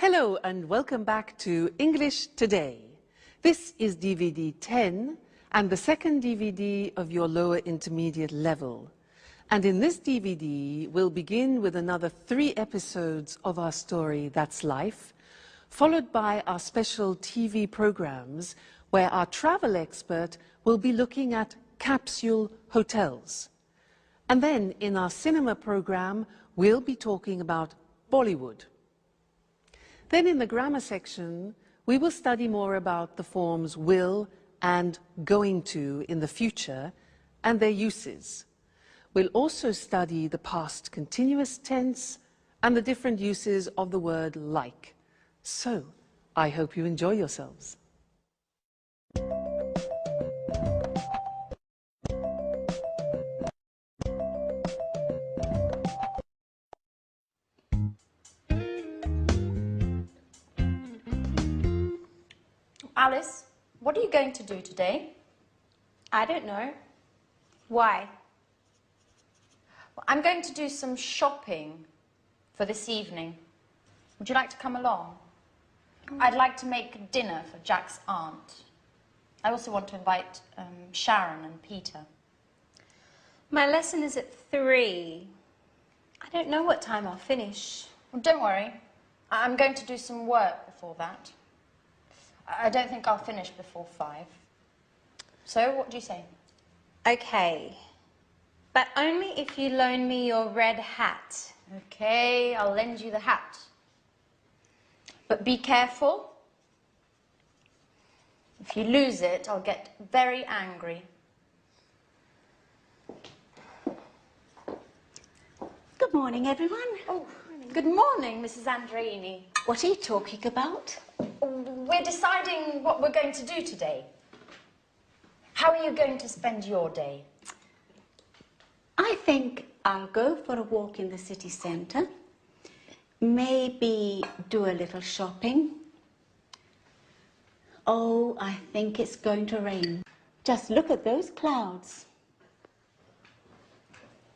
Hello and welcome back to English Today. This is DVD 10 and the second DVD of your lower intermediate level. And in this DVD, we'll begin with another 3 episodes of our story, That's Life, followed by our special TV programs where our travel expert will be looking at capsule hotels. And then in our cinema program, we'll be talking about Bollywood. Then in the grammar section, we will study more about the forms will and going to in the future and their uses. We'll also study the past continuous tense and the different uses of the word like. So, I hope you enjoy yourselves. Alice, what are you going to do today? I don't know. Why? Well, I'm going to do some shopping for this evening. Would you like to come along? I'd like to make dinner for Jack's aunt. I also want to invite Sharon and Peter. My lesson is at 3. I don't know what time I'll finish. Well, don't worry. I'm going to do some work before that. I don't think I'll finish before 5. So, what do you say? Okay. But only if you loan me your red hat. Okay, I'll lend you the hat. But be careful. If you lose it, I'll get very angry. Good morning, everyone. Oh, good morning, Mrs. Andreini. What are you talking about? We're deciding what we're going to do today. How are you going to spend your day? I think I'll go for a walk in the city centre. Maybe do a little shopping. Oh, I think it's going to rain. Just look at those clouds.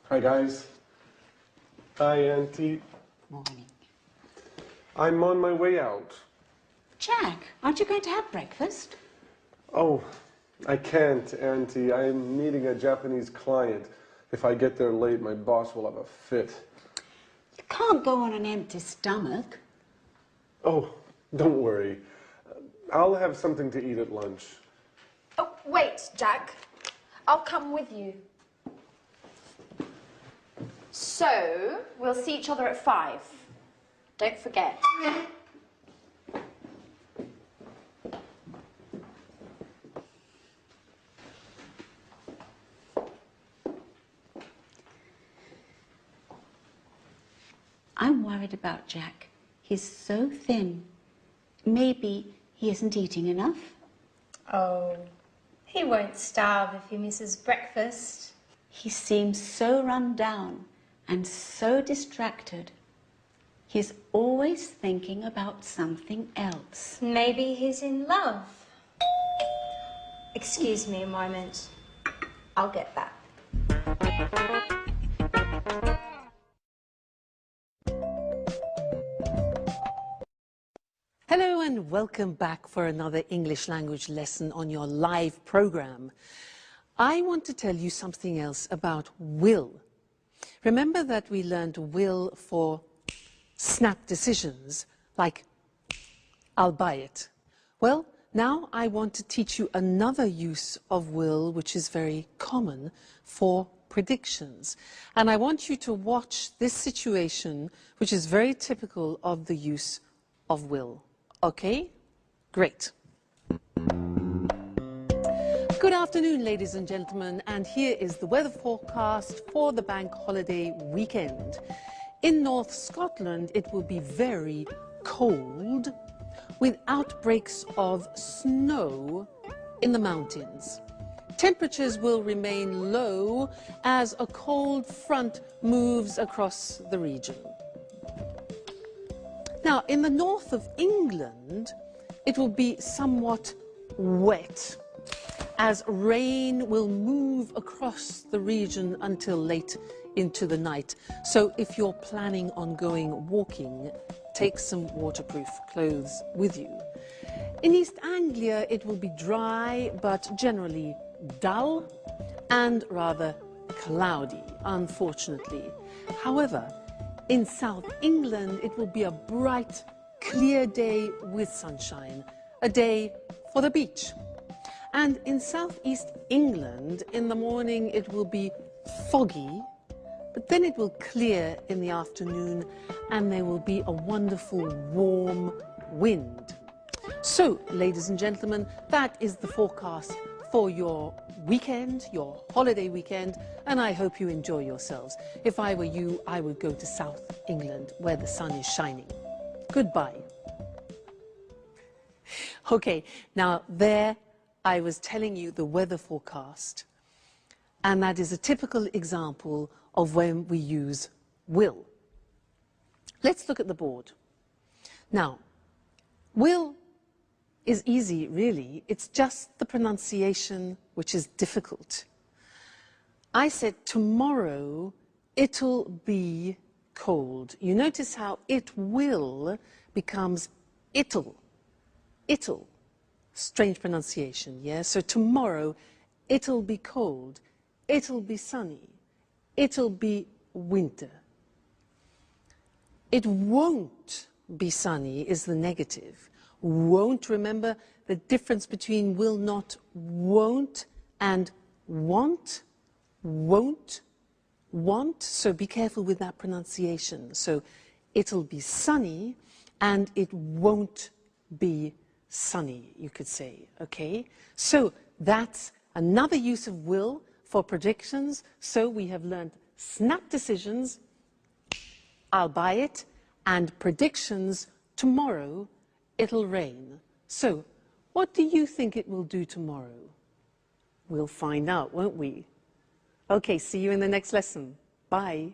Hi, guys. Hi, Auntie. Morning. I'm on my way out. Jack, aren't you going to have breakfast? Oh, I can't, Auntie. I'm meeting a Japanese client. If I get there late, my boss will have a fit. You can't go on an empty stomach. Oh, don't worry. I'll have something to eat at lunch. Oh, wait, Jack. I'll come with you. So, we'll see each other at 5. Don't forget. I'm worried about Jack. He's so thin. Maybe he isn't eating enough. Oh, he won't starve if he misses breakfast. He seems so run down and so distracted. He's always thinking about something else. Maybe he's in love. Excuse me a moment. I'll get that. Hello and welcome back for another English language lesson on your live program. I want to tell you something else about will. Remember that we learned will for snap decisions, like I'll buy it. Well, now I want to teach you another use of will which is very common for predictions. And I want you to watch this situation which is very typical of the use of will. Okay? Great. Good afternoon, ladies and gentlemen, and here is the weather forecast for the bank holiday weekend. In North Scotland, it will be very cold, with outbreaks of snow in the mountains. Temperatures will remain low as a cold front moves across the region. Now, in the north of England, it will be somewhat wet, as rain will move across the region until late into the night. So if you're planning on going walking, take some waterproof clothes with you. In East Anglia, it will be dry, but generally dull and rather cloudy, unfortunately. However, in South England, it will be a bright, clear day with sunshine, a day for the beach. And in southeast England, in the morning, it will be foggy, but then it will clear in the afternoon and there will be a wonderful warm wind. So, ladies and gentlemen, that is the forecast for your weekend, your holiday weekend, and I hope you enjoy yourselves. If I were you, I would go to South England where the sun is shining. Goodbye. Okay, now there I was telling you the weather forecast, and that is a typical example of when we use will. Let's look at the board. Now, will is easy, really. It's just the pronunciation which is difficult. I said tomorrow it'll be cold. You notice how it will becomes it'll. It'll. Strange pronunciation, yeah? So tomorrow it'll be cold. It'll be sunny. It'll be winter. It won't be sunny is the negative. Won't, remember the difference between will not, won't, and want, won't, want. So be careful with that pronunciation. So it'll be sunny and it won't be sunny, you could say, okay? So that's another use of will for predictions. So we have learned snap decisions, I'll buy it, and predictions, tomorrow it'll rain. So, what do you think it will do tomorrow? We'll find out, won't we? Okay, see you in the next lesson. Bye.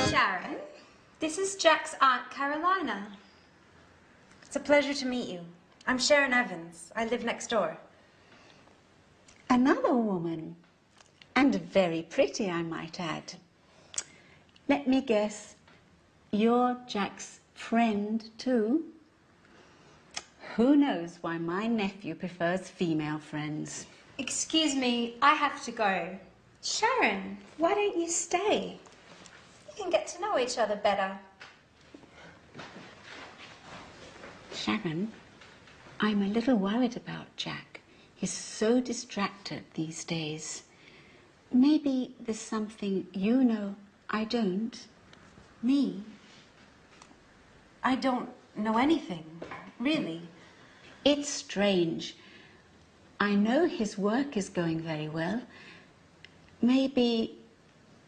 Sharon, this is Jack's Aunt Carolina. It's a pleasure to meet you. I'm Sharon Evans. I live next door. Another woman, and very pretty, I might add. Let me guess, you're Jack's friend too? Who knows why my nephew prefers female friends? Excuse me, I have to go. Sharon, why don't you stay? You can get to know each other better. Sharon, I'm a little worried about Jack. He's so distracted these days. Maybe there's something you know I don't. Me? I don't know anything, really. It's strange. I know his work is going very well. Maybe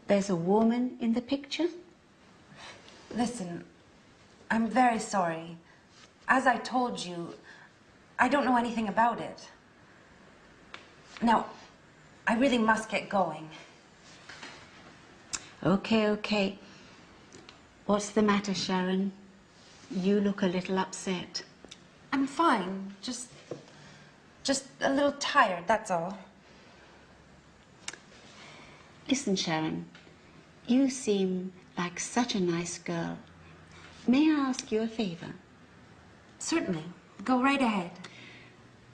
there's a woman in the picture? Listen, I'm very sorry. As I told you, I don't know anything about it. Now, I really must get going. Okay. What's the matter, Sharon? You look a little upset. I'm fine. Just a little tired, that's all. Listen, Sharon, you seem like such a nice girl. May I ask you a favor? Certainly. Go right ahead.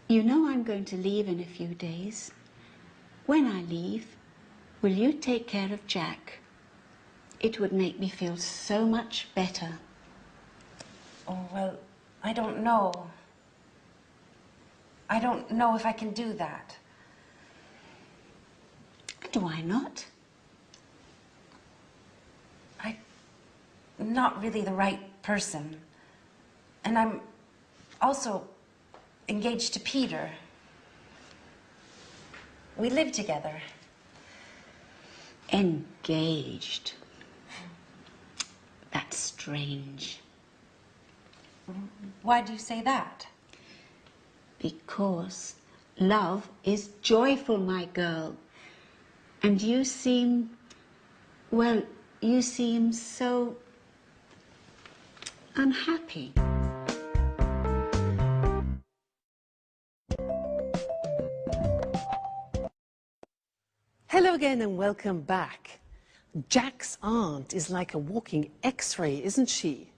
You know I'm going to leave in a few days. When I leave, will you take care of Jack? It would make me feel so much better. Oh, well, I don't know. I don't know if I can do that. And why not? I'm not really the right person. And I'm also engaged to Peter. We live together. Engaged. That's strange. Why do you say that? Because love is joyful, my girl. And you seem, well, you seem so unhappy. Hello again and welcome back. Jack's aunt is like a walking X-ray, isn't she?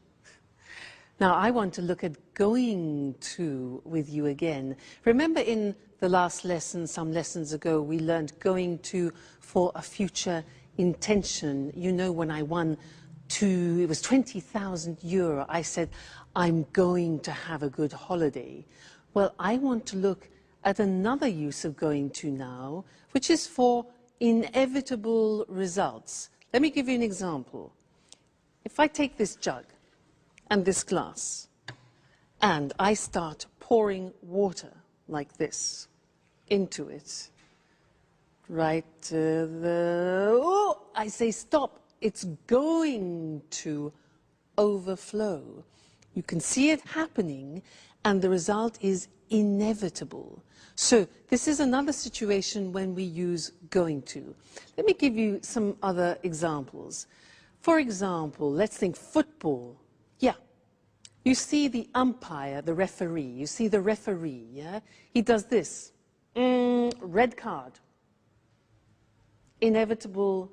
Now I want to look at going to with you again. Remember in the last lesson, some lessons ago, we learned going to for a future intention. You know, when I won it was 20,000 euro, I said, I'm going to have a good holiday. Well, I want to look at another use of going to now, which is for inevitable results. Let me give you an example. If I take this jug and this glass, and I start pouring water like this into it, I say stop, it's going to overflow. You can see it happening, and the result is inevitable. So this is another situation when we use going to. Let me give you some other examples. For example, let's think football. Yeah. You see the umpire, the referee. You see the referee, yeah? He does this. Red card. Inevitable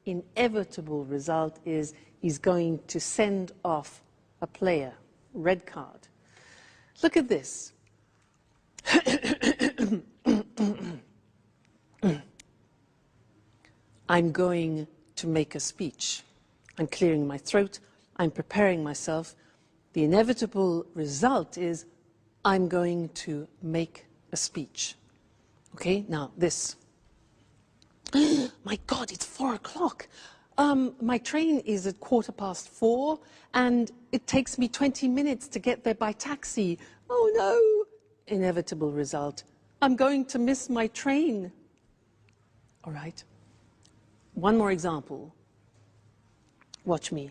result is he's going to send off a player. Red card. Look at this. I'm going to make a speech. I'm clearing my throat. I'm preparing myself. The inevitable result is I'm going to make a speech. Okay, now this. My God, it's 4 o'clock. My train is at 4:15, and it takes me 20 minutes to get there by taxi. Oh no! Inevitable result. I'm going to miss my train. All right. One more example. Watch me.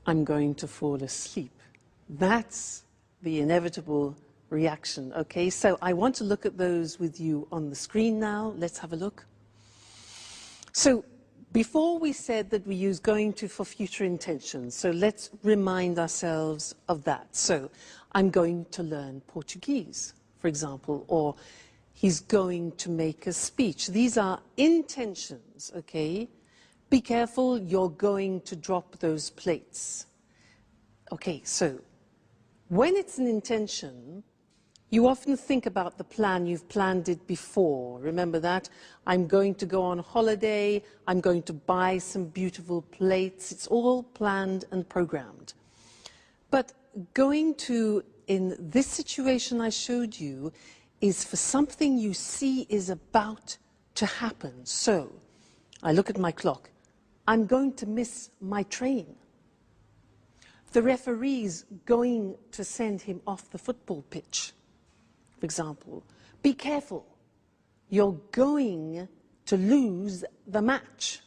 I'm going to fall asleep. That's the inevitable reaction, okay? So I want to look at those with you on the screen now. Let's have a look. So before we said that we use going to for future intentions, so let's remind ourselves of that. So I'm going to learn Portuguese, for example, or he's going to make a speech. These are intentions, okay? Be careful, you're going to drop those plates. Okay, so when it's an intention, you often think about the plan, you've planned it before. Remember that? I'm going to go on holiday, I'm going to buy some beautiful plates. It's all planned and programmed. But going to, in this situation I showed you, is for something you see is about to happen. So, I look at my clock. I'm going to miss my train. The referee's going to send him off the football pitch, for example. Be careful. You're going to lose the match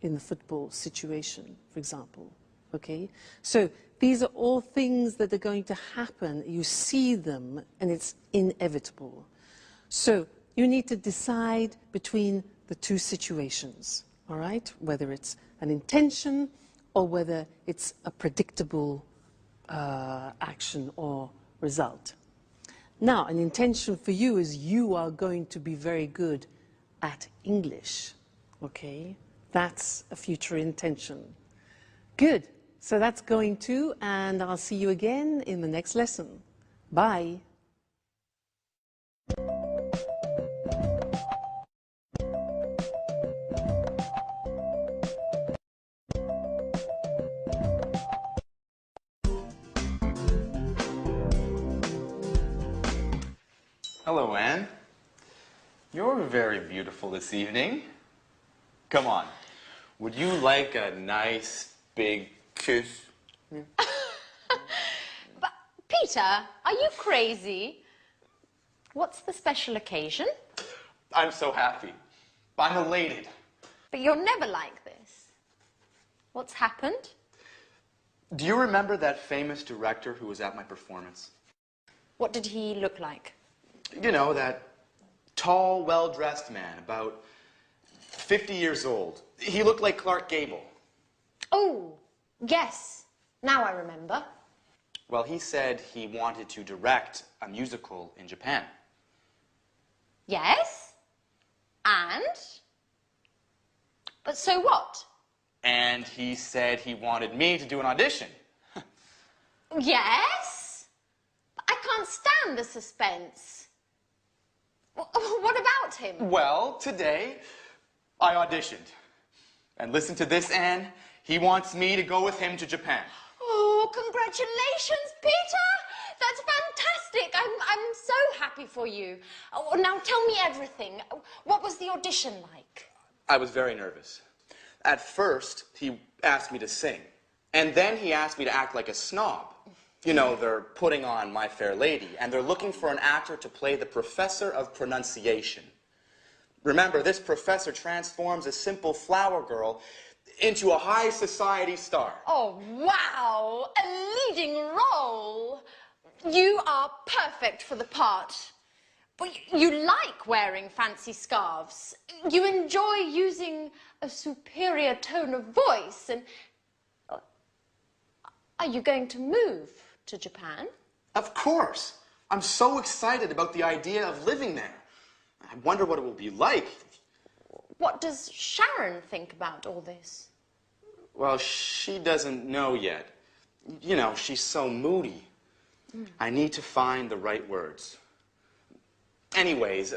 in the football situation, for example. Okay? So these are all things that are going to happen. You see them, and it's inevitable. So you need to decide between the two situations, all right? Whether it's an intention or whether it's a predictable action or result. Now, an intention for you is you are going to be very good at English, okay? That's a future intention. Good. So that's going to, and I'll see you again in the next lesson. Bye. Hello, Anne. You're very beautiful this evening. Come on. Would you like a nice big kiss? But, Peter, are you crazy? What's the special occasion? I'm so happy. I'm elated. But you're never like this. What's happened? Do you remember that famous director who was at my performance? What did he look like? You know, that tall, well-dressed man, about 50 years old. He looked like Clark Gable. Oh, yes. Now I remember. Well, he said he wanted to direct a musical in Japan. Yes? And? But so what? And he said he wanted me to do an audition. Yes? I can't stand the suspense. What about him? Well, today, I auditioned. And listen to this, Anne. He wants me to go with him to Japan. Oh, congratulations, Peter! That's fantastic. I'm so happy for you. Oh, now tell me everything. What was the audition like? I was very nervous. At first, he asked me to sing. And then he asked me to act like a snob. You know, they're putting on My Fair Lady, and they're looking for an actor to play the professor of pronunciation. Remember, this professor transforms a simple flower girl into a high society star. Oh, wow! A leading role! You are perfect for the part. But you like wearing fancy scarves. You enjoy using a superior tone of voice. And are you going to move to Japan? Of course. I'm so excited about the idea of living there. I wonder what it will be like. What does Sharon think about all this? Well, she doesn't know yet. You know, she's so moody. I need to find the right words. Anyways,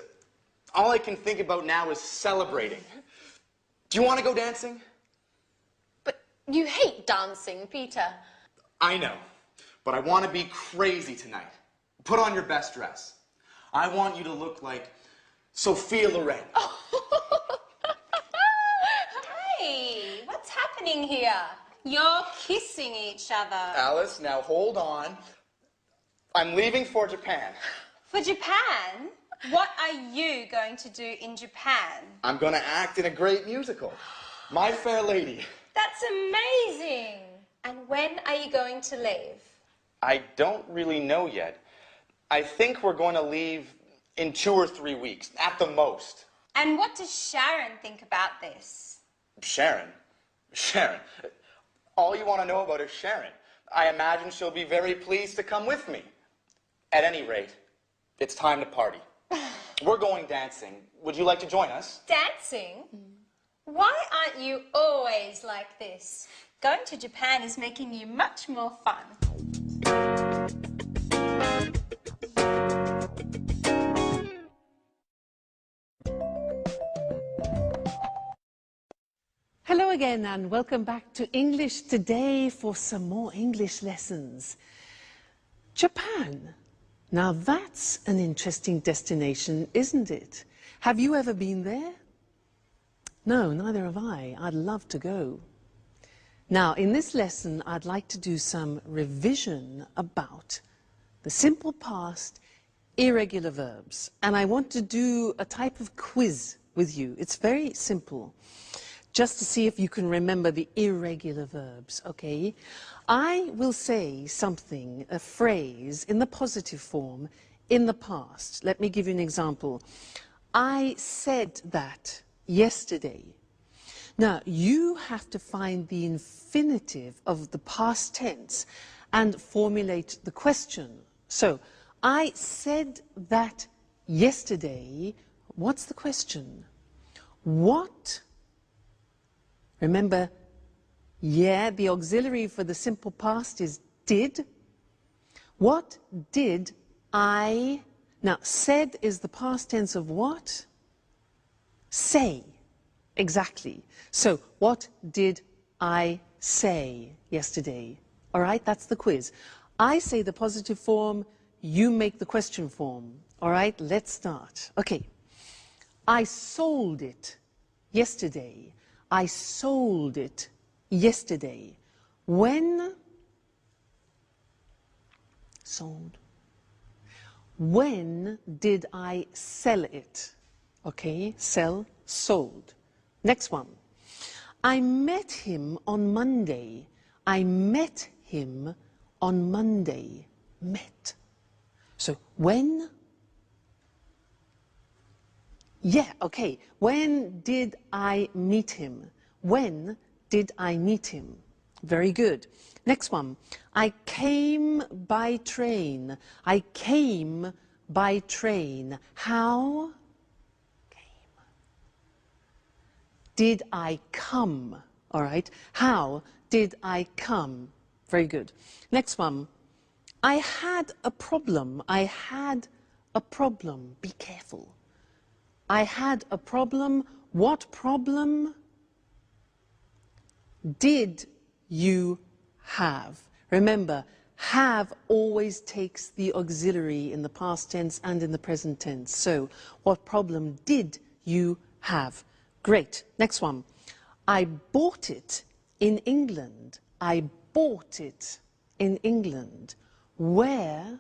all I can think about now is celebrating. Do you want to go dancing? But you hate dancing, Peter. I know, but I want to be crazy tonight. Put on your best dress. I want you to look like Sophia Loren. Hey, what's happening here? You're kissing each other. Alice, now hold on. I'm leaving for Japan. For Japan? What are you going to do in Japan? I'm going to act in a great musical, My Fair Lady. That's amazing. And when are you going to leave? I don't really know yet. I think we're going to leave in 2 or 3 weeks, at the most. And what does Sharon think about this? Sharon? Sharon? All you want to know about is Sharon. I imagine she'll be very pleased to come with me. At any rate, it's time to party. We're going dancing. Would you like to join us? Dancing? Why aren't you always like this? Going to Japan is making you much more fun. Hello again and welcome back to English Today for some more English lessons. Japan. Now that's an interesting destination, isn't it? Have you ever been there? No, neither have I. I'd love to go. Now, in this lesson, I'd like to do some revision about the simple past, irregular verbs. And I want to do a type of quiz with you. It's very simple, just to see if you can remember the irregular verbs, okay? I will say something, a phrase, in the positive form, in the past. Let me give you an example. I said that yesterday. Now, you have to find the infinitive of the past tense and formulate the question. So, I said that yesterday. What's the question? What? Remember, yeah, the auxiliary for the simple past is did. What did I? Now, said is the past tense of what? Say. Exactly. So, what did I say yesterday? All right, that's the quiz. I say the positive form, you make the question form. All right, let's start. Okay. I sold it yesterday. I sold it yesterday. When? Sold. When did I sell it? Okay, sell, sold. Next one. I met him on Monday. I met him on Monday. Met. So when? Yeah, okay. When did I meet him? When did I meet him? Very good. Next one. I came by train. I came by train. How? Came. Did I come? All right. How did I come? Very good. Next one. I had a problem. I had a problem. Be careful. I had a problem. What problem did you have? Remember, have always takes the auxiliary in the past tense and in the present tense. So, what problem did you have? Great. Next one. I bought it in England. I bought it in England. Where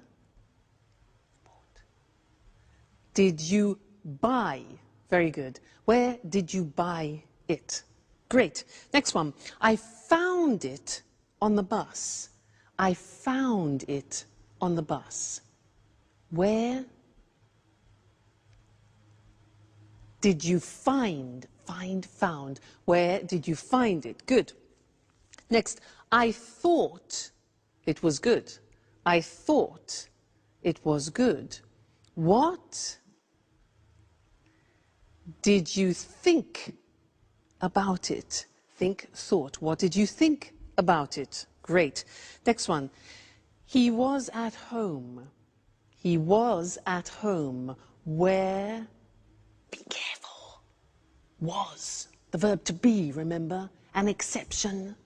did you buy? Very good. Where did you buy it? Great. Next one. I found it on the bus. I found it on the bus. Where did you find? Found. Where did you find it? Good. Next. I thought it was good. I thought it was good. What did you think about it? Think, thought. What did you think about it? Great. Next one. He was at home. He was at home. Where? Be careful. Was. The verb to be, remember? An exception.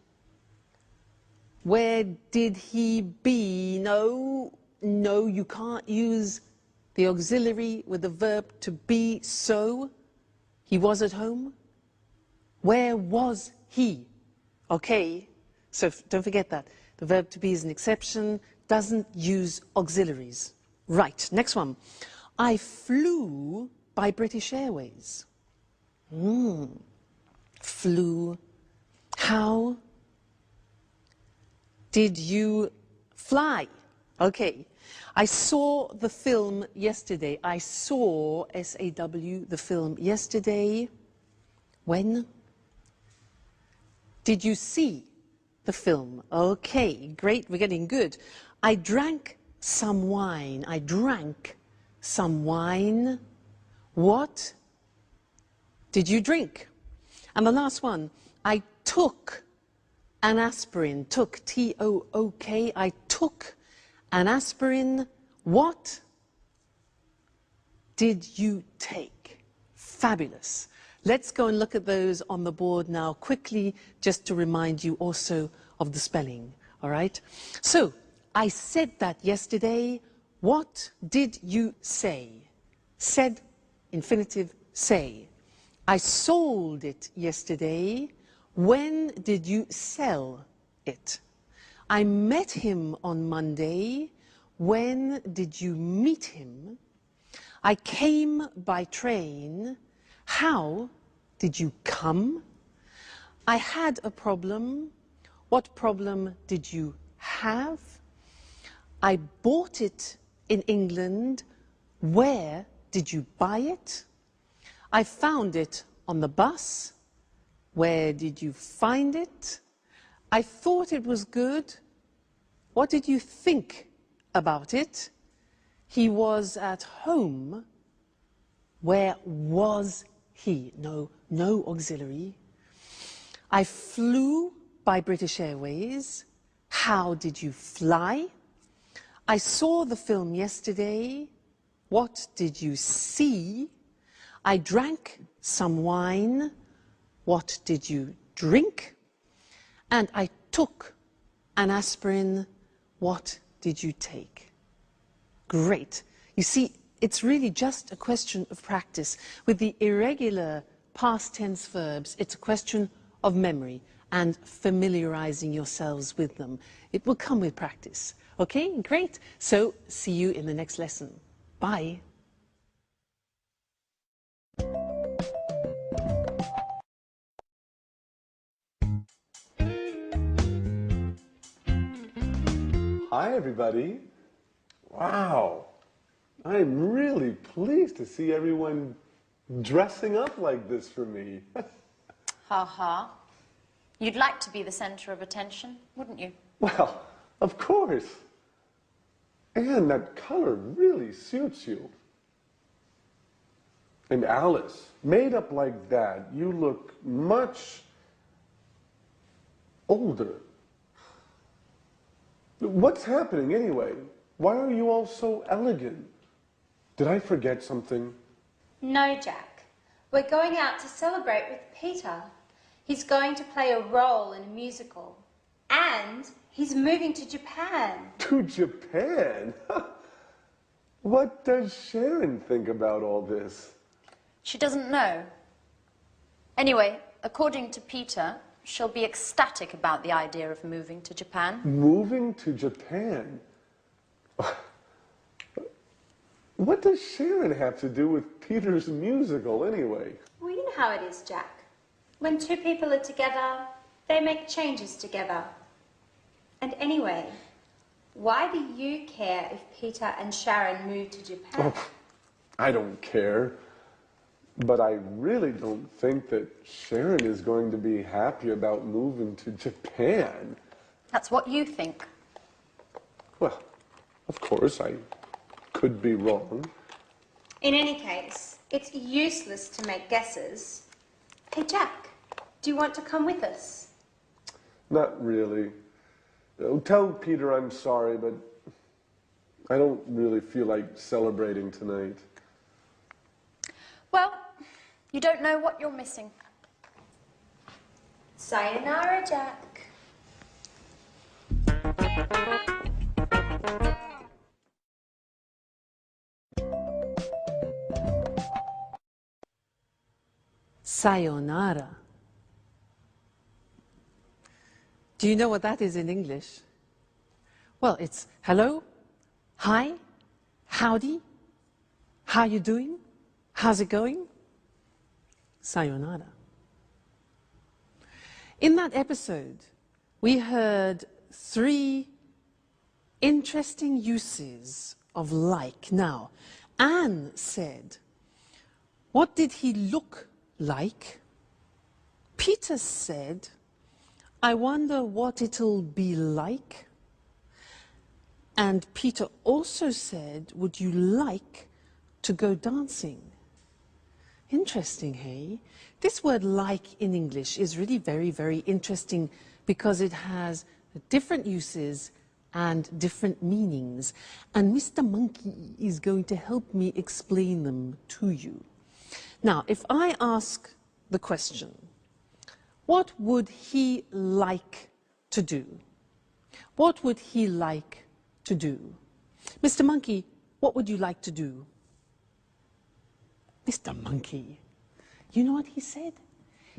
Where did he be? No, you can't use the auxiliary with the verb to be, so he was at home. Where was he? Okay, so don't forget that. The verb to be is an exception, doesn't use auxiliaries. Right, next one. I flew by British Airways. Flew. How did you fly? Okay. I saw the film yesterday. I saw, S-A-W, the film yesterday. When? Did you see the film? Okay, great, we're getting good. I drank some wine. I drank some wine. What did you drink? And the last one, I took an aspirin. Took, T-O-O-K. I took an aspirin. What did you take? Fabulous. Let's go and look at those on the board now quickly, just to remind you also of the spelling, all right? So, I said that yesterday. What did you say? Said, infinitive, say. I sold it yesterday. When did you sell it? I met him on Monday. When did you meet him? I came by train. How did you come? I had a problem. What problem did you have? I bought it in England. Where did you buy it? I found it on the bus. Where did you find it? I thought it was good. What did you think about it? He was at home. Where was he? No auxiliary. I flew by British Airways. How did you fly? I saw the film yesterday. What did you see? I drank some wine. What did you drink? And I took an aspirin. What did you take? Great. You see, it's really just a question of practice. With the irregular past tense verbs, it's a question of memory and familiarizing yourselves with them. It will come with practice. Okay, great. So, see you in the next lesson. Bye. Hi, everybody. Wow. I'm really pleased to see everyone dressing up like this for me. Ha ha. You'd like to be the center of attention, wouldn't you? Well, of course. And that color really suits you. And Alice, made up like that, you look much older. What's happening anyway? Why are you all so elegant? Did I forget something? No, Jack. We're going out to celebrate with Peter. He's going to play a role in a musical. And he's moving to Japan. To Japan? What does Sharon think about all this? She doesn't know. Anyway, according to Peter, she'll be ecstatic about the idea of moving to Japan. Moving to Japan? What does Sharon have to do with Peter's musical anyway? Well, you know how it is, Jack. When two people are together, they make changes together. And anyway, why do you care if Peter and Sharon move to Japan? Oh, I don't care. But I really don't think that Sharon is going to be happy about moving to Japan. That's what you think. Well, of course, I could be wrong. In any case, it's useless to make guesses. Hey, Jack, do you want to come with us? Not really. Tell Peter I'm sorry, but I don't really feel like celebrating tonight. Well, you don't know what you're missing. Sayonara, Jack. Sayonara. Do you know what that is in English? Well, it's hello, hi, howdy, how you doing, how's it going? Sayonara. In that episode, we heard 3 interesting uses of like. Now, Anne said, what did he look like? Peter said, I wonder what it'll be like. And Peter also said, would you like to go dancing? Interesting, hey? This word like in English is really very, very interesting because it has different uses and different meanings. And Mr. Monkey is going to help me explain them to you. Now, if I ask the question, what would he like to do? What would he like to do? Mr. Monkey, what would you like to do? Mr. Monkey, you know what he said?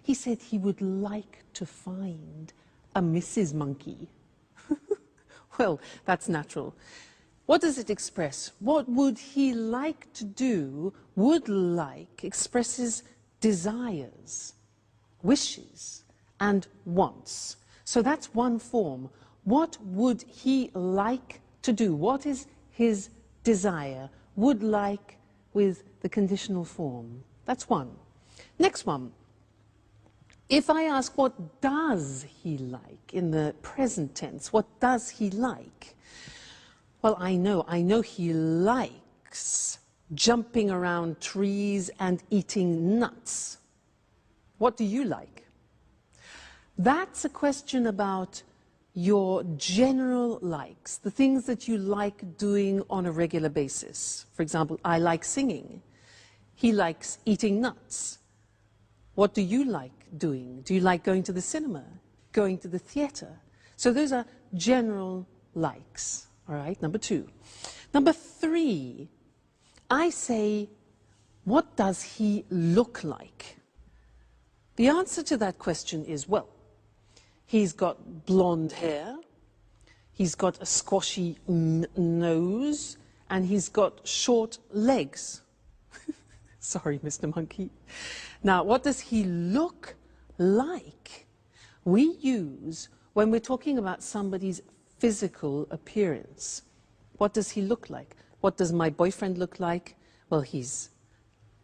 He said he would like to find a Mrs. Monkey. Well, that's natural. What does it express? What would he like to do? Would like expresses desires, wishes, and wants. So that's one form. What would he like to do? What is his desire? Would like with the conditional form. That's one. Next one. If I ask what does he like in the present tense, what does he like? Well, I know he likes jumping around trees and eating nuts. What do you like? That's a question about your general likes, the things that you like doing on a regular basis. For example, I like singing. He likes eating nuts. What do you like doing? Do you like going to the cinema, going to the theater? So those are general likes, all right? Number 2. Number 3, I say, what does he look like? The answer to that question is, well, he's got blonde hair, he's got a squashy nose, and he's got short legs. Sorry, Mr. Monkey. Now, what does he look like? We use when we're talking about somebody's physical appearance. What does he look like? What does my boyfriend look like? Well, he's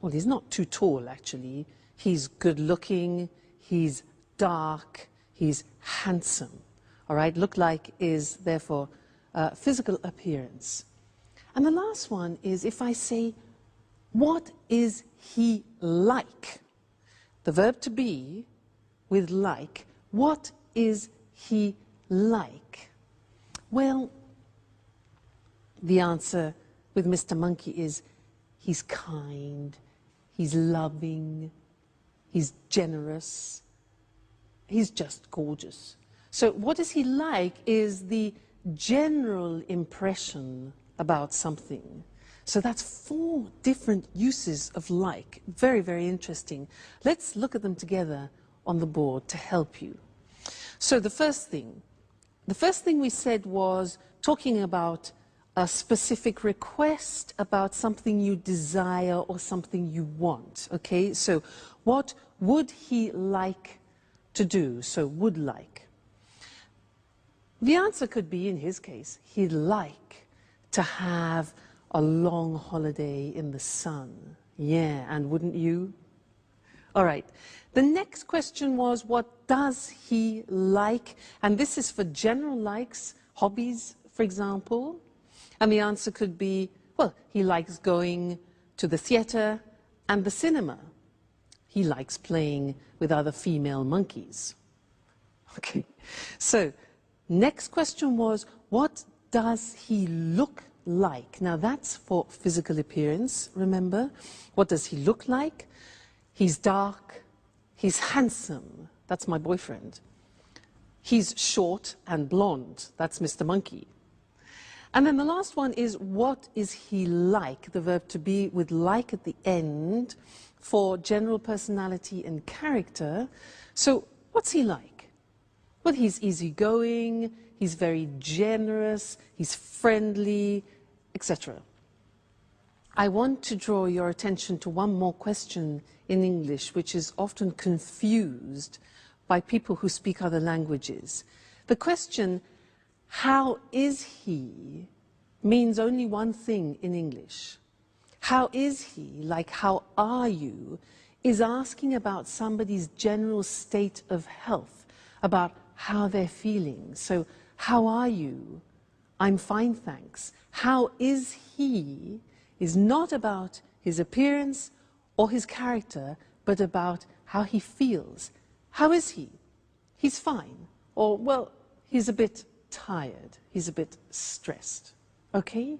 not too tall, actually. He's good looking, he's dark, he's handsome. All right, look like is therefore physical appearance. And the last one is if I say, what is he like? The verb to be with like, what is he like? Well, the answer with Mr. Monkey is he's kind, he's loving, he's generous, he's just gorgeous. So what is he like is the general impression about something. So that's 4 different uses of like. Very, very interesting. Let's look at them together on the board to help you. So the first thing we said was talking about a specific request about something you desire or something you want, okay? So what would he like to do? So would like. The answer could be, in his case, he'd like to have a long holiday in the sun. Yeah, and wouldn't you? All right. The next question was, what does he like? And this is for general likes, hobbies, for example. And the answer could be, well, he likes going to the theater and the cinema. He likes playing with other female monkeys. Okay. So, next question was, what does he look like? Now that's for physical appearance, remember? What does he look like? He's dark, he's handsome, that's my boyfriend. He's short and blonde, that's Mr. Monkey. And then the last one is, what is he like? The verb to be with like at the end for general personality and character. So what's he like? Well, he's easygoing, he's very generous, he's friendly, etc. I want to draw your attention to one more question in English, which is often confused by people who speak other languages. The question, how is he, means only one thing in English. How is he, like how are you, is asking about somebody's general state of health, about how they're feeling. So, how are you? I'm fine, thanks. How is he is not about his appearance or his character, but about how he feels. How is he? He's fine. Or, well, he's a bit tired. He's a bit stressed. Okay?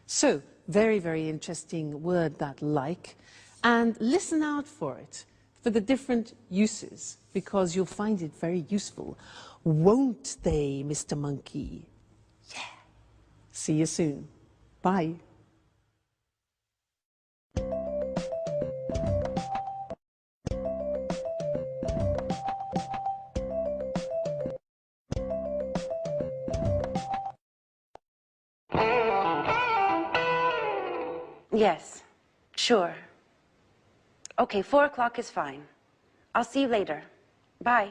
So, very, very interesting word, that like. And listen out for it, for the different uses, because you'll find it very useful. Won't they, Mr. Monkey? Yeah. See you soon. Bye. Yes, sure. Okay, 4 o'clock is fine. I'll see you later. Bye.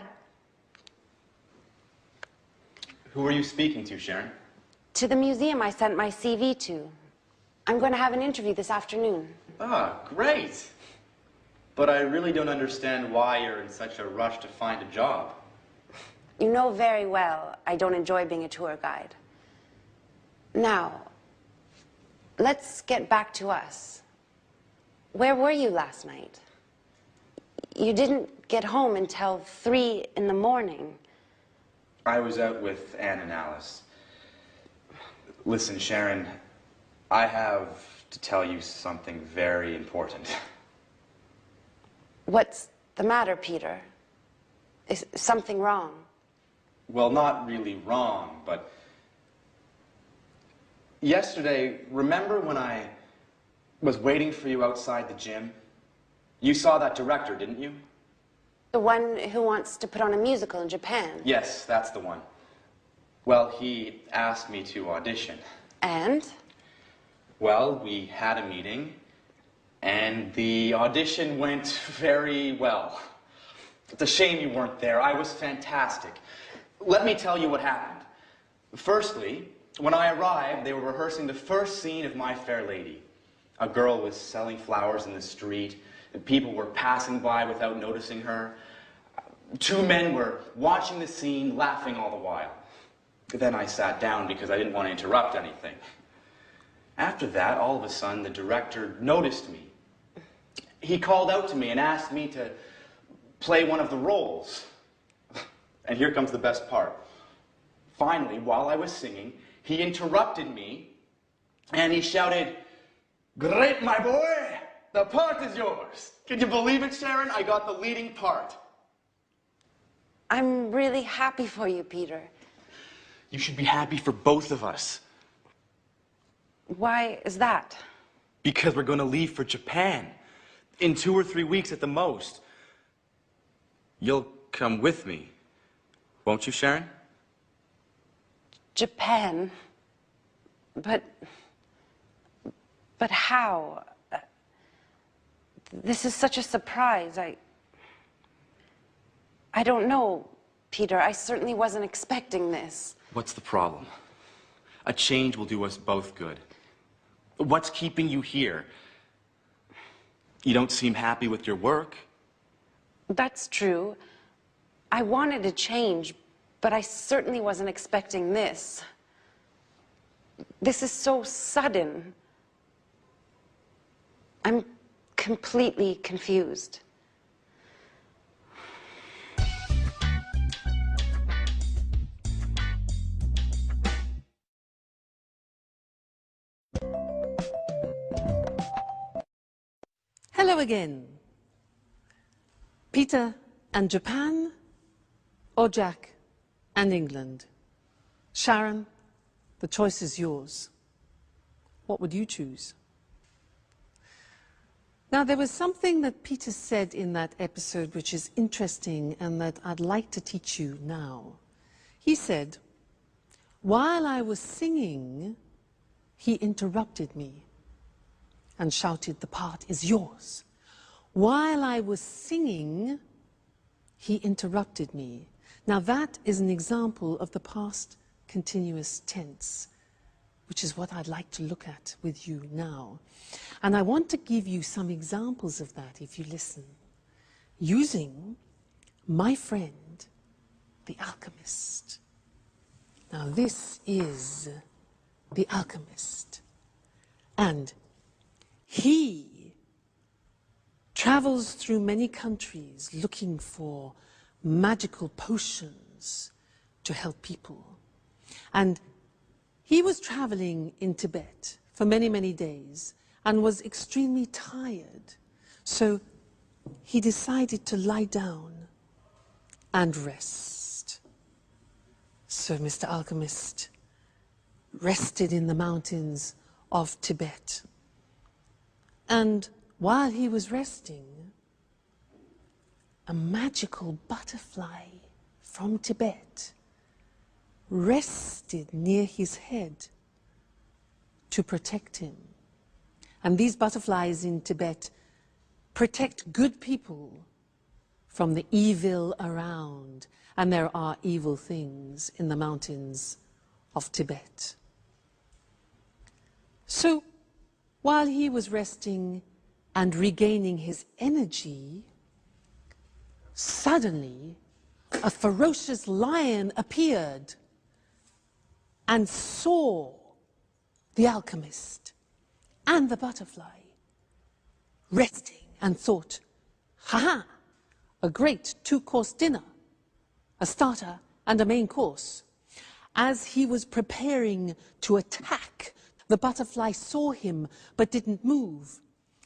Who are you speaking to, Sharon? To the museum I sent my CV to. I'm going to have an interview this afternoon. Ah, great. But I really don't understand why you're in such a rush to find a job. You know very well I don't enjoy being a tour guide. Now, let's get back to us. Where were you last night? You didn't get home until 3 in the morning. I was out with Anne and Alice. Listen, Sharon, I have to tell you something very important. What's the matter, Peter? Is something wrong? Well, not really wrong, but yesterday, remember when I was waiting for you outside the gym? You saw that director, didn't you? The one who wants to put on a musical in Japan? Yes, that's the one. Well, he asked me to audition. And? Well, we had a meeting, and the audition went very well. It's a shame you weren't there. I was fantastic. Let me tell you what happened. Firstly, when I arrived, they were rehearsing the first scene of My Fair Lady. A girl was selling flowers in the street, and people were passing by without noticing her. Two men were watching the scene, laughing all the while. Then I sat down because I didn't want to interrupt anything. After that, all of a sudden, the director noticed me. He called out to me and asked me to play one of the roles. And here comes the best part. Finally, while I was singing, he interrupted me and he shouted, "Great, my boy! The part is yours." Can you believe it, Sharon? I got the leading part. I'm really happy for you, Peter. You should be happy for both of us. Why is that? Because we're going to leave for Japan in 2 or 3 weeks at the most. You'll come with me, won't you, Sharon? Japan? But how? This is such a surprise. I don't know, Peter. I certainly wasn't expecting this. What's the problem? A change will do us both good. What's keeping you here? You don't seem happy with your work. That's true. I wanted to change, but I certainly wasn't expecting this. This is so sudden. I'm completely confused. Hello again. Peter and Japan, or Jack and England? Sharon, the choice is yours. What would you choose? Now, there was something that Peter said in that episode which is interesting and that I'd like to teach you now. He said, while I was singing, he interrupted me and shouted, "The part is yours." While I was singing, he interrupted me. Now that is an example of the past continuous tense, which is what I'd like to look at with you now. And I want to give you some examples of that if you listen, using my friend, the alchemist. Now this is the alchemist. And he travels through many countries looking for magical potions to help people. And he was traveling in Tibet for many, many days and was extremely tired. So he decided to lie down and rest. So Mr. Alchemist rested in the mountains of Tibet. And while he was resting, a magical butterfly from Tibet rested near his head to protect him. And these butterflies in Tibet protect good people from the evil around. And there are evil things in the mountains of Tibet. So, while he was resting and regaining his energy, suddenly a ferocious lion appeared and saw the alchemist and the butterfly resting and thought, "Ha-ha, a great two-course dinner, a starter and a main course." As he was preparing to attack, the butterfly saw him but didn't move.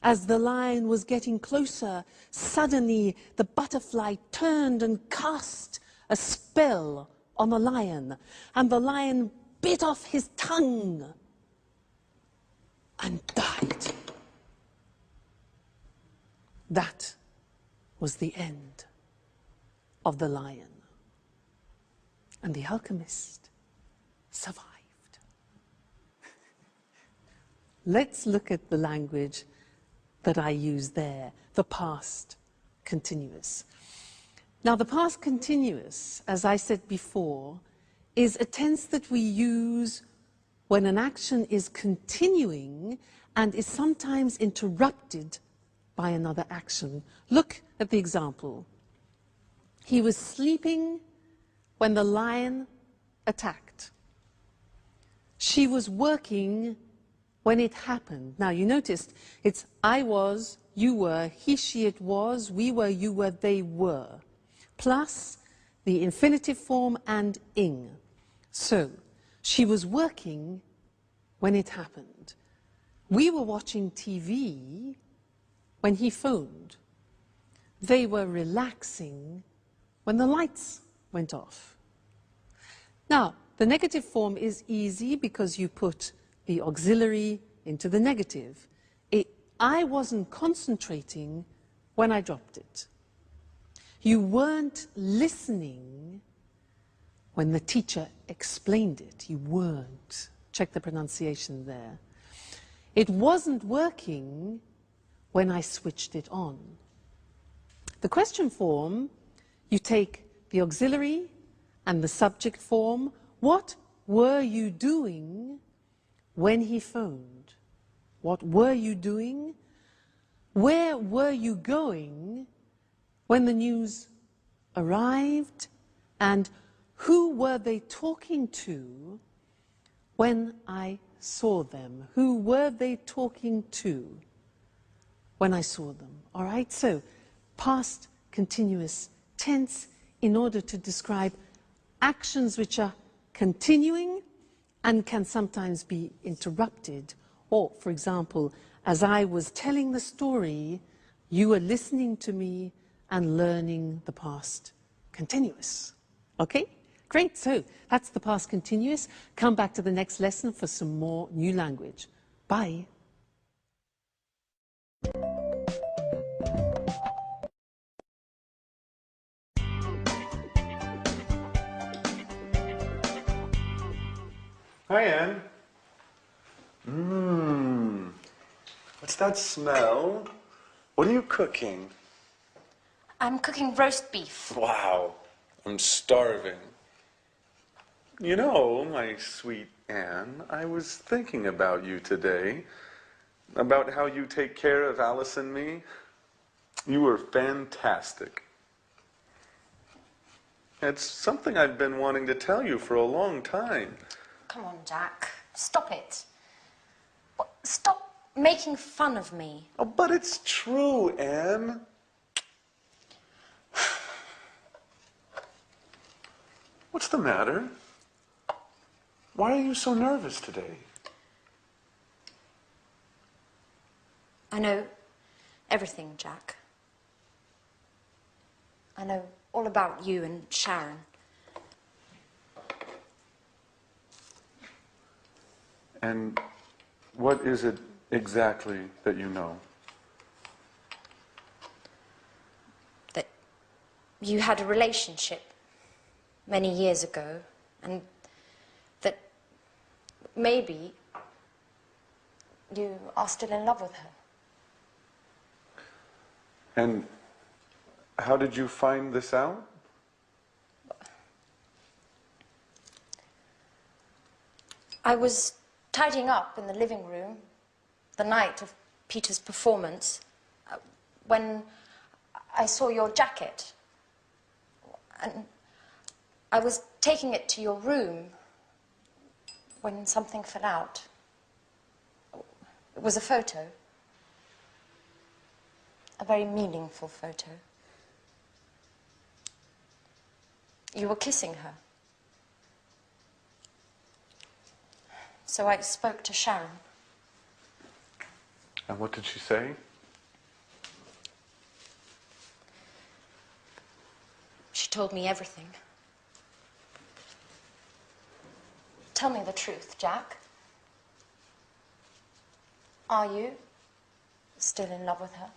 As the lion was getting closer, suddenly the butterfly turned and cast a spell on the lion, and the lion bit off his tongue and died. That was the end of the lion. And the alchemist survived. Let's look at the language that I use there, the past continuous. Now, the past continuous, as I said before, is a tense that we use when an action is continuing and is sometimes interrupted by another action. Look at the example. He was sleeping when the lion attacked. She was working when it happened. Now, you noticed it's I was, you were, he, she, it was, we were, you were, they were, plus the infinitive form and ing. So, she was working when it happened. We were watching TV when he phoned. They were relaxing when the lights went off. Now, the negative form is easy because you put the auxiliary into the negative. I wasn't concentrating when I dropped it. You weren't listening when the teacher explained it. You weren't. Check the pronunciation there. It wasn't working when I switched it on. The question form, you take the auxiliary and the subject form. What were you doing when he phoned? What were you doing? Where were you going when the news arrived? And who were they talking to when I saw them? Who were they talking to when I saw them? All right, so past continuous tense in order to describe actions which are continuing and can sometimes be interrupted. Or, for example, as I was telling the story, you were listening to me and learning the past continuous. Okay? Great, so that's the past continuous. Come back to the next lesson for some more new language. Bye. Hi, Anne. What's that smell? What are you cooking? I'm cooking roast beef. Wow, I'm starving. You know, my sweet Anne, I was thinking about you today, about how you take care of Alice and me. You were fantastic. It's something I've been wanting to tell you for a long time. Come on, Jack. Stop it. Stop making fun of me. Oh, but it's true, Anne. What's the matter? Why are you so nervous today? I know everything, Jack. I know all about you and Sharon. And what is it exactly that you know? That you had a relationship many years ago, and that maybe you are still in love with her. And how did you find this out? I was tidying up in the living room the night of Peter's performance when I saw your jacket. And I was taking it to your room when something fell out. It was a photo. A very meaningful photo. You were kissing her. So I spoke to Sharon. And what did she say? She told me everything. Tell me the truth, Jack. Are you still in love with her?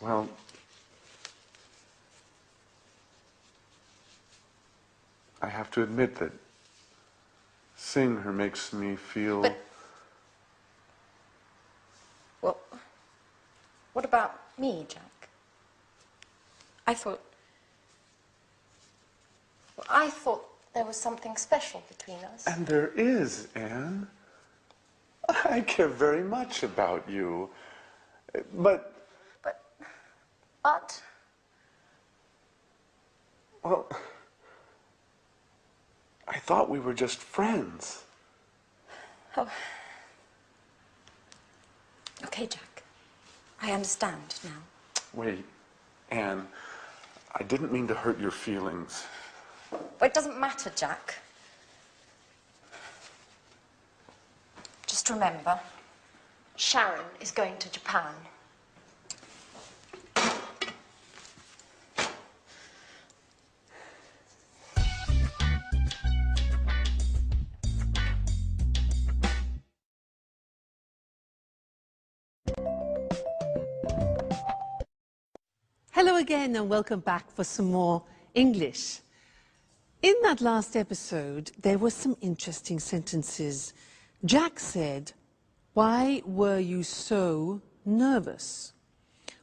Well, I have to admit that seeing her makes me feel... But, well, what about me, Jack? I thought there was something special between us. And there is, Anne. I care very much about you. But... But? Well, I thought we were just friends. Oh. Okay, Jack. I understand now. Wait, Anne, I didn't mean to hurt your feelings. Well, it doesn't matter, Jack. Just remember, Sharon is going to Japan. Hello again and welcome back for some more English. In that last episode, there were some interesting sentences. Jack said, "Why were you so nervous?"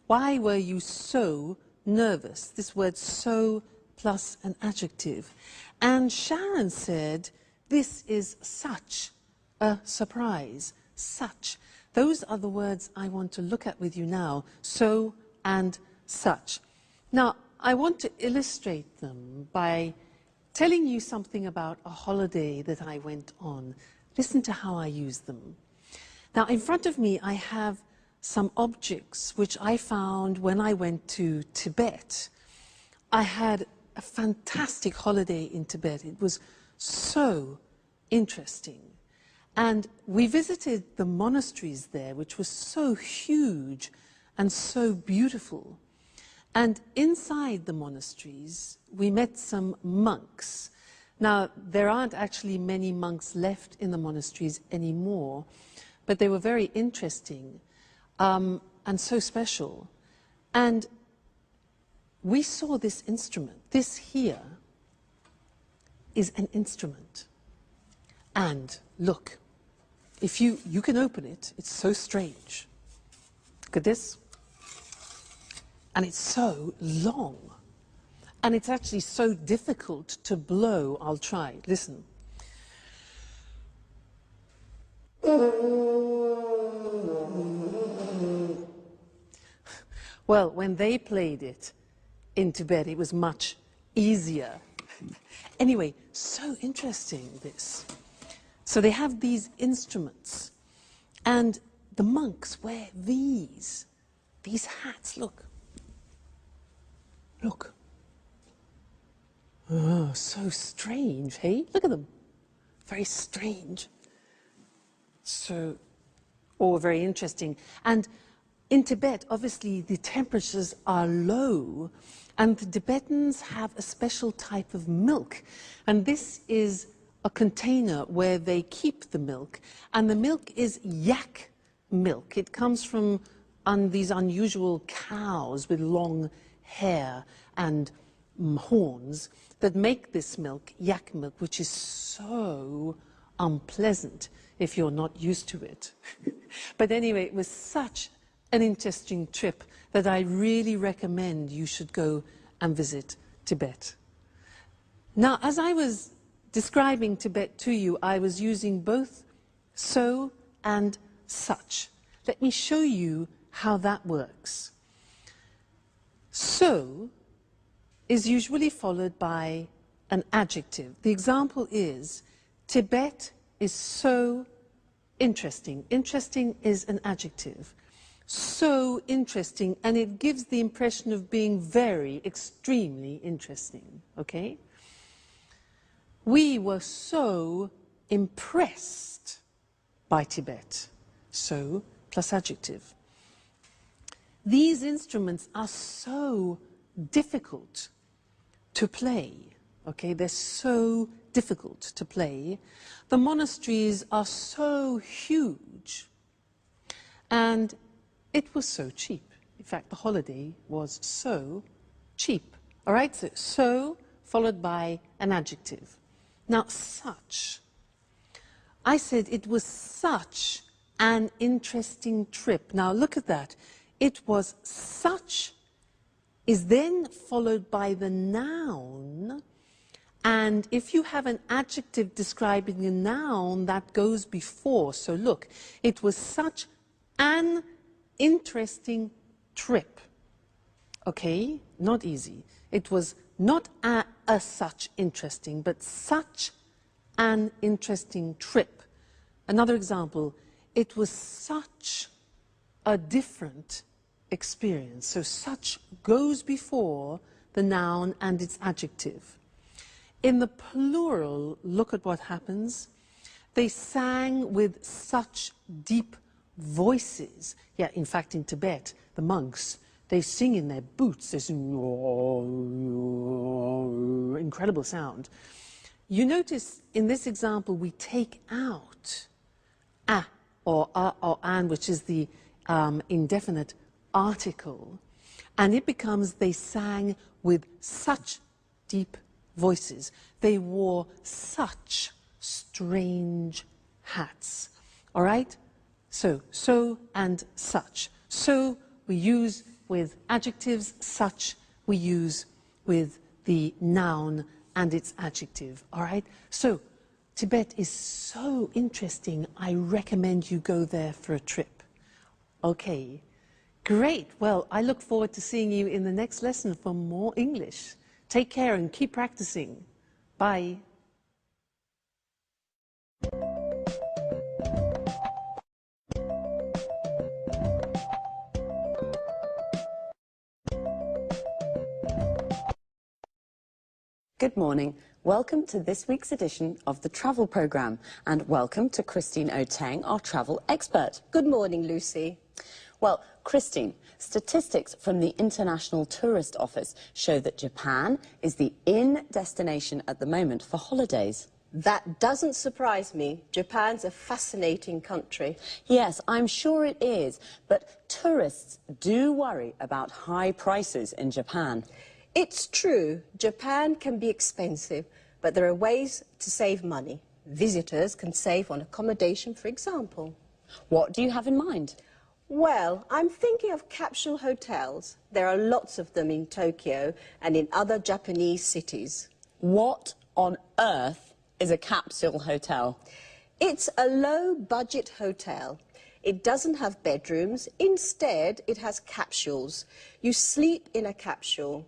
Why were you so nervous? This word so plus an adjective. And Sharon said, "This is such a surprise." Such. Those are the words I want to look at with you now. So and such. Now, I want to illustrate them by telling you something about a holiday that I went on. Listen to how I use them. Now, in front of me, I have some objects which I found when I went to Tibet. I had a fantastic holiday in Tibet. It was so interesting. And we visited the monasteries there, which was so huge and so beautiful. And inside the monasteries, we met some monks. Now, there aren't actually many monks left in the monasteries anymore, but they were very interesting and so special. And we saw this instrument. This here is an instrument. And look, if you can open it, it's so strange. Look at this. And it's so long. And it's actually so difficult to blow. I'll try. Listen. Well, when they played it in Tibet, it was much easier. Anyway, so interesting, this. So they have these instruments. And the monks wear these hats, look. Look. Oh, so strange, hey? Look at them. Very strange. So, or very interesting. And in Tibet, obviously, the temperatures are low, and the Tibetans have a special type of milk. And this is a container where they keep the milk. And the milk is yak milk. It comes from these unusual cows with long hair and horns that make this milk, yak milk, which is so unpleasant if you're not used to it. But anyway, it was such an interesting trip that I really recommend you should go and visit Tibet. Now, as I was describing Tibet to you, I was using both so and such. Let me show you how that works. So is usually followed by an adjective. The example is, Tibet is so interesting. Interesting is an adjective. So interesting, and it gives the impression of being very, extremely interesting, okay? We were so impressed by Tibet. So plus adjective. These instruments are so difficult to play, okay? They're so difficult to play. The monasteries are so huge, and it was so cheap. In fact, the holiday was so cheap. All right, so followed by an adjective. Now, such. I said it was such an interesting trip. Now, look at that. It was such is then followed by the noun, And if you have an adjective describing a noun, that goes before. So look, it was such an interesting trip. Okay, not easy. It was not a such interesting, but such an interesting trip. Another example, it was such a different experience. So such goes before the noun and its adjective. In the plural, look at what happens. They sang with such deep voices. Yeah, in fact, in Tibet, the monks, they sing in their boots. They sing, incredible sound. You notice in this example, we take out a or an, which is the indefinite article, and it becomes they sang with such deep voices. They wore such strange hats. All right? So and such. So we use with adjectives, such we use with the noun and its adjective. All right? So Tibet is so interesting. I recommend you go there for a trip. Okay. Great. Well, I look forward to seeing you in the next lesson for more English. Take care and keep practicing. Bye. Good morning. Welcome to this week's edition of the Travel Programme, and welcome to Christine Oteng, our travel expert. Good morning, Lucy. Well, Christine, statistics from the International Tourist Office show that Japan is the in destination at the moment for holidays. That doesn't surprise me. Japan's a fascinating country. Yes, I'm sure it is, but tourists do worry about high prices in Japan. It's true, Japan can be expensive, but there are ways to save money. Visitors can save on accommodation, for example. What do you have in mind? Well, I'm thinking of capsule hotels. There are lots of them in Tokyo and in other Japanese cities. What on earth is a capsule hotel? It's a low-budget hotel. It doesn't have bedrooms. Instead, it has capsules. You sleep in a capsule.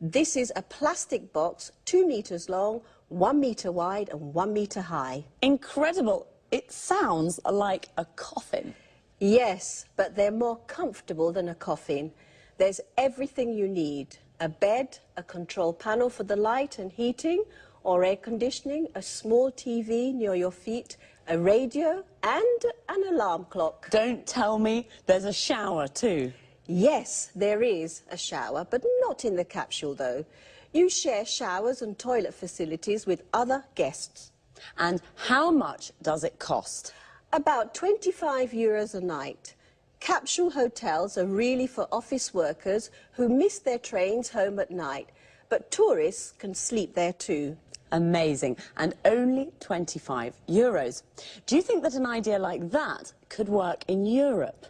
This is a plastic box, 2 meters long, 1 meter wide and 1 meter high. Incredible. It sounds like a coffin. Yes, but they're more comfortable than a coffin. There's everything you need. A bed, a control panel for the light and heating or air conditioning, a small TV near your feet, a radio and an alarm clock. Don't tell me there's a shower too. Yes, there is a shower, but not in the capsule though. You share showers and toilet facilities with other guests. And how much does it cost? About €25 a night. Capsule hotels are really for office workers who miss their trains home at night, but tourists can sleep there too. Amazing. And only €25. Do you think that an idea like that could work in Europe?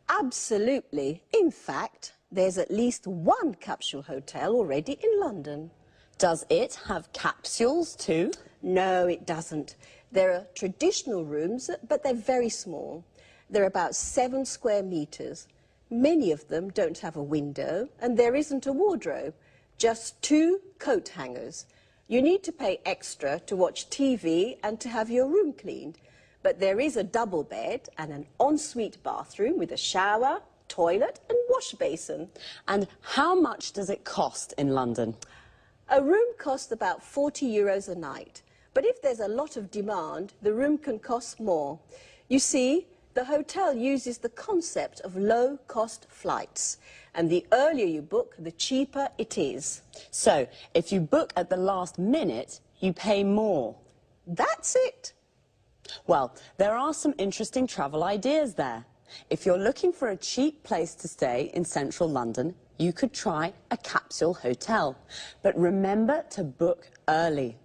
Absolutely. In fact, there's at least one capsule hotel already in London. Does it have capsules too? No, it doesn't. There are traditional rooms, but they're very small. They're about 7 square meters. Many of them don't have a window, and there isn't a wardrobe, just 2 coat hangers. You need to pay extra to watch TV and to have your room cleaned. But there is a double bed and an ensuite bathroom with a shower, toilet and wash basin. And how much does it cost in London? A room costs about €40 a night. But if there's a lot of demand, the room can cost more. You see, the hotel uses the concept of low-cost flights. And the earlier you book, the cheaper it is. So, if you book at the last minute, you pay more. That's it. Well, there are some interesting travel ideas there. If you're looking for a cheap place to stay in central London, you could try a capsule hotel. But remember to book early.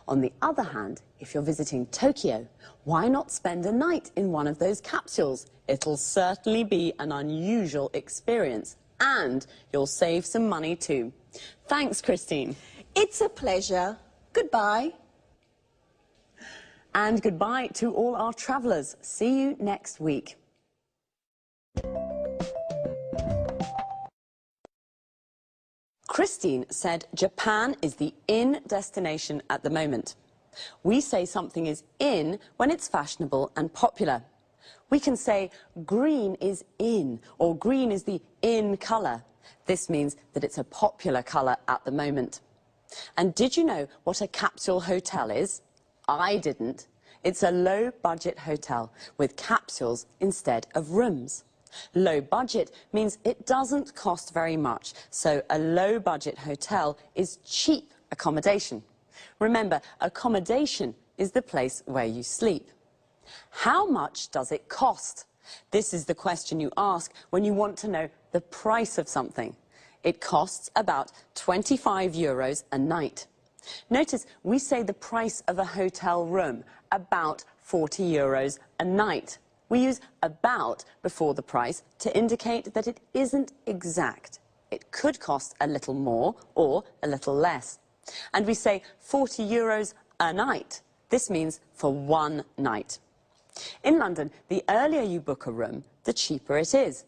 On the other hand, if you're visiting Tokyo, why not spend a night in one of those capsules? It'll certainly be an unusual experience, and you'll save some money too. Thanks, Christine. It's a pleasure. Goodbye. And goodbye to all our travellers. See you next week. Christine said Japan is the in destination at the moment. We say something is in when it's fashionable and popular. We can say green is in, or green is the in colour. This means that it's a popular colour at the moment. And did you know what a capsule hotel is? I didn't. It's a low-budget hotel with capsules instead of rooms. Low budget means it doesn't cost very much, so a low-budget hotel is cheap accommodation. Remember, accommodation is the place where you sleep. How much does it cost? This is the question you ask when you want to know the price of something. It costs about €25 a night. Notice we say the price of a hotel room, about €40 a night. We use about before the price to indicate that it isn't exact. It could cost a little more or a little less. And we say €40 a night. This means for one night. In London, the earlier you book a room, the cheaper it is.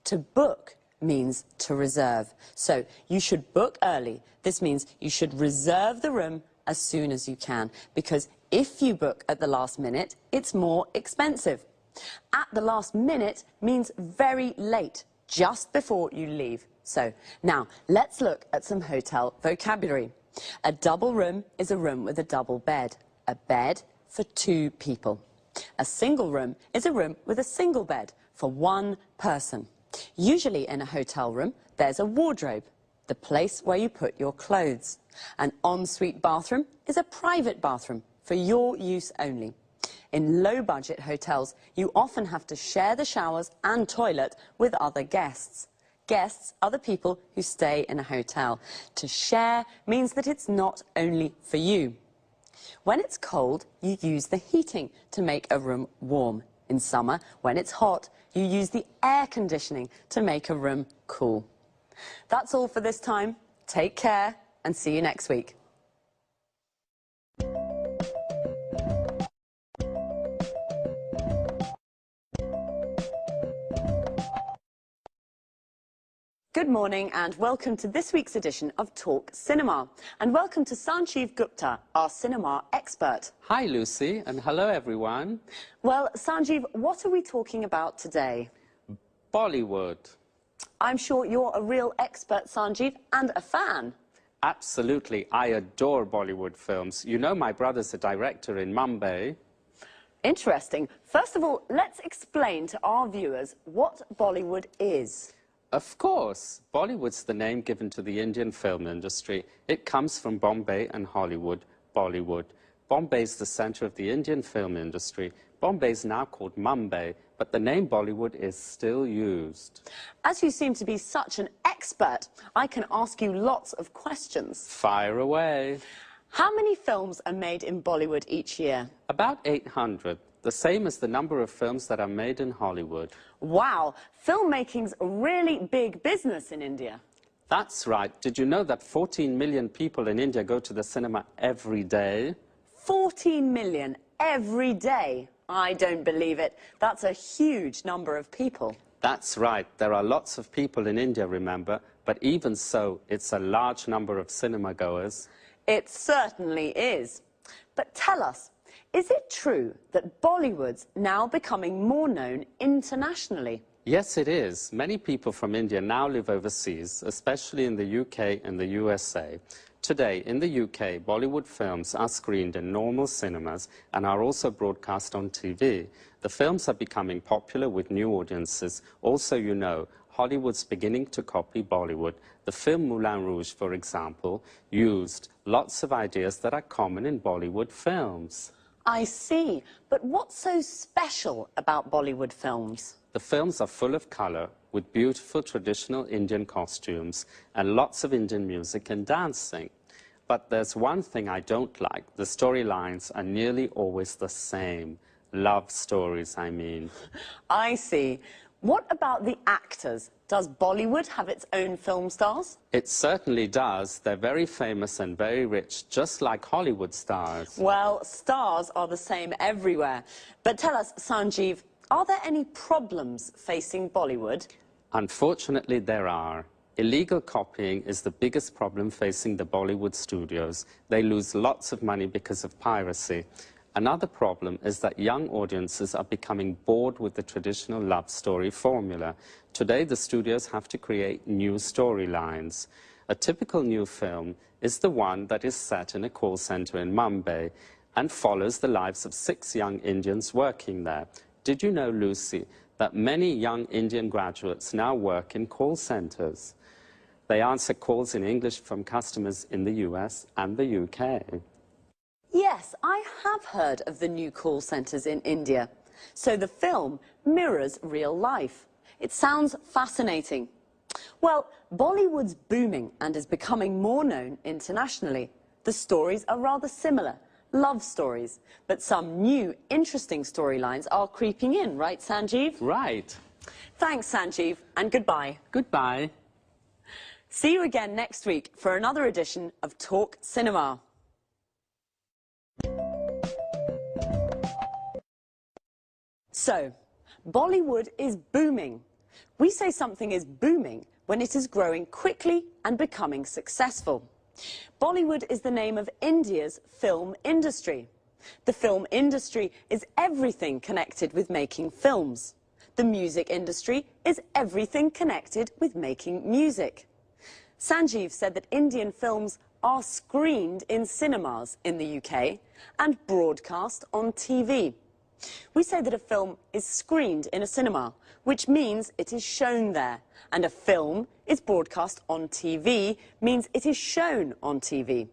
To book means to reserve. So you should book early. This means you should reserve the room as soon as you can, because if you book at the last minute, it's more expensive. At the last minute means very late, just before you leave. So now let's look at some hotel vocabulary. A double room is a room with a double bed, a bed for two people. A single room is a room with a single bed for one person. Usually in a hotel room, there's a wardrobe, the place where you put your clothes. An ensuite bathroom is a private bathroom for your use only. In low-budget hotels, you often have to share the showers and toilet with other guests. Guests are the people who stay in a hotel. To share means that it's not only for you. When it's cold, you use the heating to make a room warm. In summer, when it's hot, you use the air conditioning to make a room cool. That's all for this time. Take care and see you next week. Good morning and welcome to this week's edition of Talk Cinema. And welcome to Sanjeev Gupta, our cinema expert. Hi, Lucy, and hello, everyone. Well, Sanjeev, what are we talking about today? Bollywood. I'm sure you're a real expert, Sanjeev, and a fan. Absolutely. I adore Bollywood films. You know my brother's a director in Mumbai. Interesting. First of all, let's explain to our viewers what Bollywood is. Of course. Bollywood's the name given to the Indian film industry. It comes from Bombay and Hollywood, Bollywood. Bombay's the center of the Indian film industry. Bombay's now called Mumbai, but the name Bollywood is still used. As you seem to be such an expert, I can ask you lots of questions. Fire away. How many films are made in Bollywood each year? About 800. The same as the number of films that are made in Hollywood. Wow, filmmaking's a really big business in India. That's right. Did you know that 14 million people in India go to the cinema every day? 14 million every day? I don't believe it. That's a huge number of people. That's right. There are lots of people in India, remember, but even so, it's a large number of cinema goers. It certainly is. But tell us, is it true that Bollywood's now becoming more known internationally? Yes, it is. Many people from India now live overseas, especially in the UK and the USA. Today, in the UK, Bollywood films are screened in normal cinemas and are also broadcast on TV. The films are becoming popular with new audiences. Also, you know, Hollywood's beginning to copy Bollywood. The film Moulin Rouge, for example, used lots of ideas that are common in Bollywood films. I see. But what's so special about Bollywood films? The films are full of colour, with beautiful traditional Indian costumes and lots of Indian music and dancing. But there's one thing I don't like. The storylines are nearly always the same. Love stories, I mean. I see. What about the actors? Does Bollywood have its own film stars? It certainly does. They're very famous and very rich, just like Hollywood stars. Well, stars are the same everywhere. But tell us, Sanjeev, are there any problems facing Bollywood? Unfortunately, there are. Illegal copying is the biggest problem facing the Bollywood studios. They lose lots of money because of piracy. Another problem is that young audiences are becoming bored with the traditional love story formula. Today, the studios have to create new storylines. A typical new film is the one that is set in a call center in Mumbai and follows the lives of 6 young Indians working there. Did you know, Lucy, that many young Indian graduates now work in call centers? They answer calls in English from customers in the US and the UK. Yes, I have heard of the new call centres in India. So the film mirrors real life. It sounds fascinating. Well, Bollywood's booming and is becoming more known internationally. The stories are rather similar, love stories. But some new, interesting storylines are creeping in, right, Sanjeev? Right. Thanks, Sanjeev, and goodbye. Goodbye. See you again next week for another edition of Talk Cinema. So, Bollywood is booming. We say something is booming when it is growing quickly and becoming successful. Bollywood is the name of India's film industry. The film industry is everything connected with making films. The music industry is everything connected with making music. Sanjeev said that Indian films are screened in cinemas in the UK and broadcast on TV. We say that a film is screened in a cinema, which means it is shown there, and a film is broadcast on TV means it is shown on TV.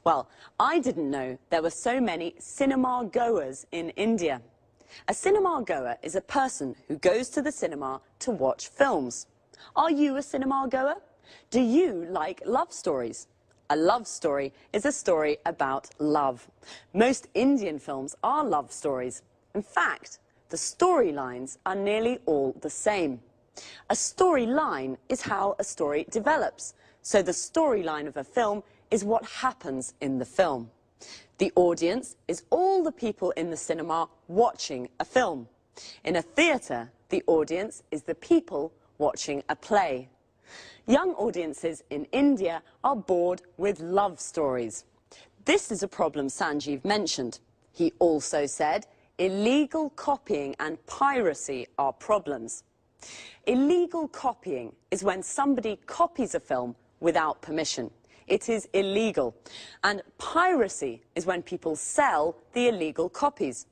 Well, I didn't know there were so many cinema goers in India. A cinema goer is a person who goes to the cinema to watch films. Are you a cinema goer? Do you like love stories? A love story is a story about love. Most Indian films are love stories. In fact, the storylines are nearly all the same. A storyline is how a story develops. So the storyline of a film is what happens in the film. The audience is all the people in the cinema watching a film. In a theatre, the audience is the people watching a play. Young audiences in India are bored with love stories. This is a problem Sanjeev mentioned. He also said illegal copying and piracy are problems. Illegal copying is when somebody copies a film without permission. It is illegal. And piracy is when people sell the illegal copies.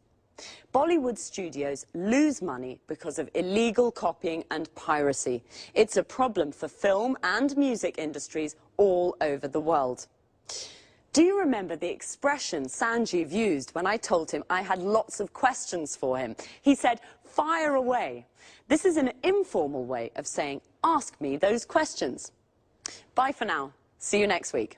Bollywood studios lose money because of illegal copying and piracy. It's a problem for film and music industries all over the world. Do you remember the expression Sanjeev used when I told him I had lots of questions for him? He said, "Fire away." This is an informal way of saying, ask me those questions. Bye for now. See you next week.